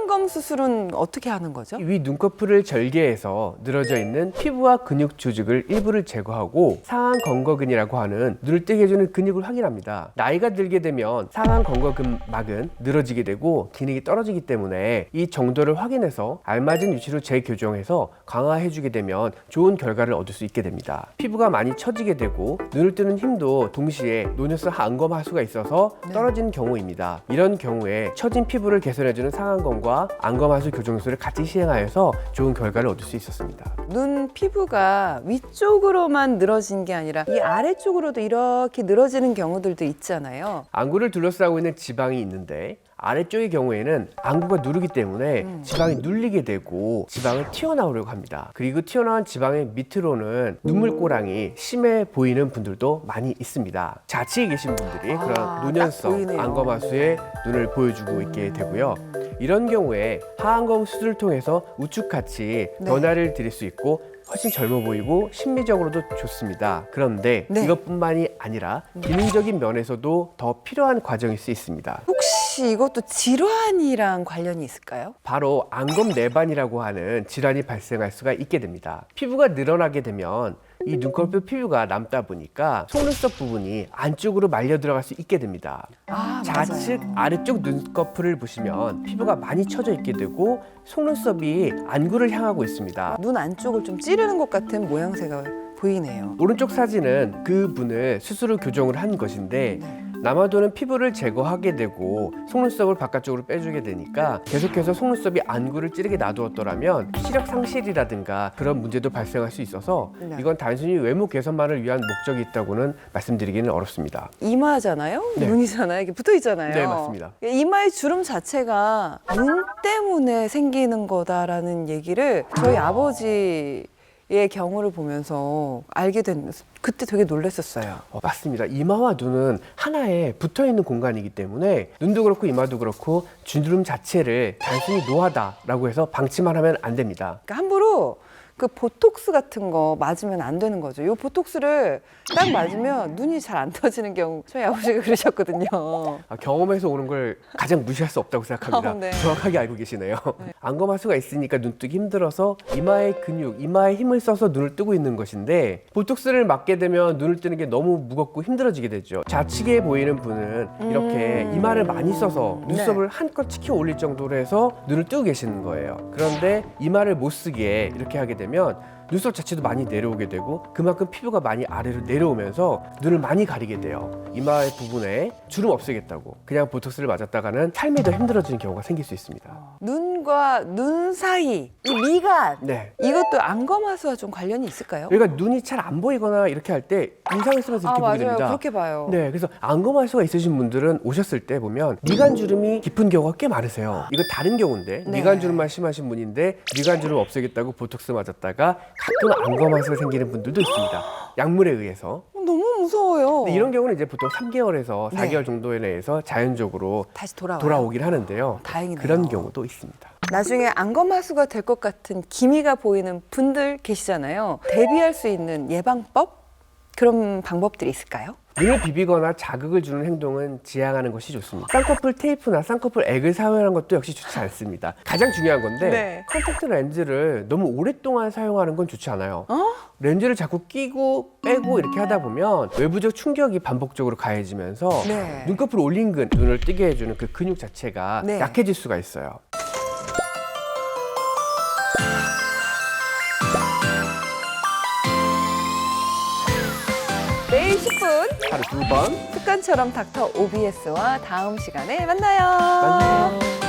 상안검 수술은 어떻게 하는 거죠? 위 눈꺼풀을 절개해서 늘어져 있는 피부와 근육 조직을 일부를 제거하고 상안 건거근이라고 하는 눈을 뜨게 해주는 근육을 확인합니다. 나이가 들게 되면 상안 건거근막은 늘어지게 되고 기능이 떨어지기 때문에 이 정도를 확인해서 알맞은 위치로 재교정해서 강화해주게 되면 좋은 결과를 얻을 수 있게 됩니다. 피부가 많이 처지게 되고 눈을 뜨는 힘도 동시에 노년성 안검 하수가 있어서 떨어지는 경우입니다. 이런 경우에 처진 피부를 개선해주는 상안검과 안검 하수 교정술을 같이 시행하여서 좋은 결과를 얻을 수 있었습니다. 눈 피부가 위쪽으로만 늘어진 게 아니라 이 아래쪽으로도 이렇게 늘어지는 경우들도 있잖아요. 안구를 둘러싸고 있는 지방이 있는데 아래쪽의 경우에는 안구가 누르기 때문에 지방이 눌리게 되고 지방을 튀어나오려고 합니다. 그리고 튀어나온 지방의 밑으로는 눈물고랑이 심해 보이는 분들도 많이 있습니다. 좌측에 계신 분들이 그런 딱 노년성 보이네요. 안검하수의 눈을 보여주고 있게 되고요. 이런 경우에 하안검 수술을 통해서 우측같이 변화를 드릴 수 있고 훨씬 젊어 보이고 심미적으로도 좋습니다. 그런데 이것뿐만이 아니라 기능적인 면에서도 더 필요한 과정일 수 있습니다. 혹시 이것도 질환이랑 관련이 있을까요? 바로 안검 내반이라고 하는 질환이 발생할 수가 있게 됩니다. 피부가 늘어나게 되면 이 눈꺼풀 피부가 남다 보니까 속눈썹 부분이 안쪽으로 말려 들어갈 수 있게 됩니다. 좌측 아래쪽 눈꺼풀을 보시면 피부가 많이 처져 있게 되고 속눈썹이 안구를 향하고 있습니다. 눈 안쪽을 좀 찌르는 것 같은 모양새가 보이네요. 오른쪽 사진은 그 분을 수술 후 교정을 한 것인데 남아도는 피부를 제거하게 되고 속눈썹을 바깥쪽으로 빼주게 되니까 계속해서 속눈썹이 안구를 찌르게 놔두었더라면 시력 상실이라든가 그런 문제도 발생할 수 있어서 이건 단순히 외모 개선만을 위한 목적이 있다고는 말씀드리기는 어렵습니다. 이마잖아요? 눈이잖아요. 이게 붙어 있잖아요. 네, 맞습니다. 이마의 주름 자체가 눈 때문에 생기는 거다라는 얘기를 저희 아버지의 경우를 보면서 알게 된 그때 되게 놀랐었어요. 맞습니다. 이마와 눈은 하나에 붙어있는 공간이기 때문에 눈도 그렇고 이마도 그렇고 주름 자체를 단순히 노하다라고 해서 방치만 하면 안 됩니다. 그러니까 함부로 그 보톡스 같은 거 맞으면 안 되는 거죠. 이 보톡스를 딱 맞으면 눈이 잘 안 떠지는 경우 저희 아버지가 그러셨거든요. 경험에서 오는 걸 가장 무시할 수 없다고 생각합니다. 네. 정확하게 알고 계시네요. 안검 하수가 있으니까 눈 뜨기 힘들어서 이마의 근육, 이마에 힘을 써서 눈을 뜨고 있는 것인데 보톡스를 맞게 되면 눈을 뜨는 게 너무 무겁고 힘들어지게 되죠. 좌측에 보이는 분은 이렇게 이마를 많이 써서 눈썹을 한껏 치켜 올릴 정도로 해서 눈을 뜨고 계시는 거예요. 그런데 이마를 못 쓰게 이렇게 하게 되면 눈썹 자체도 많이 내려오게 되고 그만큼 피부가 많이 아래로 내려오면서 눈을 많이 가리게 돼요. 이마의 부분에 주름 없애겠다고 그냥 보톡스를 맞았다가는 삶이 더 힘들어지는 경우가 생길 수 있습니다. 눈과 눈 사이 이 미간 이것도 안검하수와 좀 관련이 있을까요? 그러니까 눈이 잘 안 보이거나 이렇게 할 때 인상을 쓰면서 이렇게 보게 됩니다. 그렇게 봐요. 네, 그래서 안검하수가 있으신 분들은 오셨을 때 보면 미간 주름이 깊은 경우가 꽤 많으세요. 이거 다른 경우인데 미간 주름만 심하신 분인데 미간 주름 없애겠다고 보톡스 맞았다가 가끔 안검하수가 생기는 분들도 있습니다. 약물에 의해서. 너무 무서워요. 이런 경우는 이제 보통 3개월에서 4개월 정도에 내에서 자연적으로 다시 돌아오긴 하는데요. 다행이네요. 그런 경우도 있습니다. 나중에 안검하수가 될 것 같은 기미가 보이는 분들 계시잖아요. 대비할 수 있는 예방법? 그런 방법들이 있을까요? 눈을 비비거나 자극을 주는 행동은 지양하는 것이 좋습니다. 쌍꺼풀 테이프나 쌍꺼풀 액을 사용하는 것도 역시 좋지 않습니다. 가장 중요한 건데 컨택트 렌즈를 너무 오랫동안 사용하는 건 좋지 않아요. 렌즈를 자꾸 끼고 빼고 이렇게 하다 보면 외부적 충격이 반복적으로 가해지면서 눈꺼풀 올린근, 눈을 뜨게 해주는 그 근육 자체가 약해질 수가 있어요. 매일 10분 하루 2번 습관처럼 닥터 OBS와 다음 시간에 만나요. 만나요.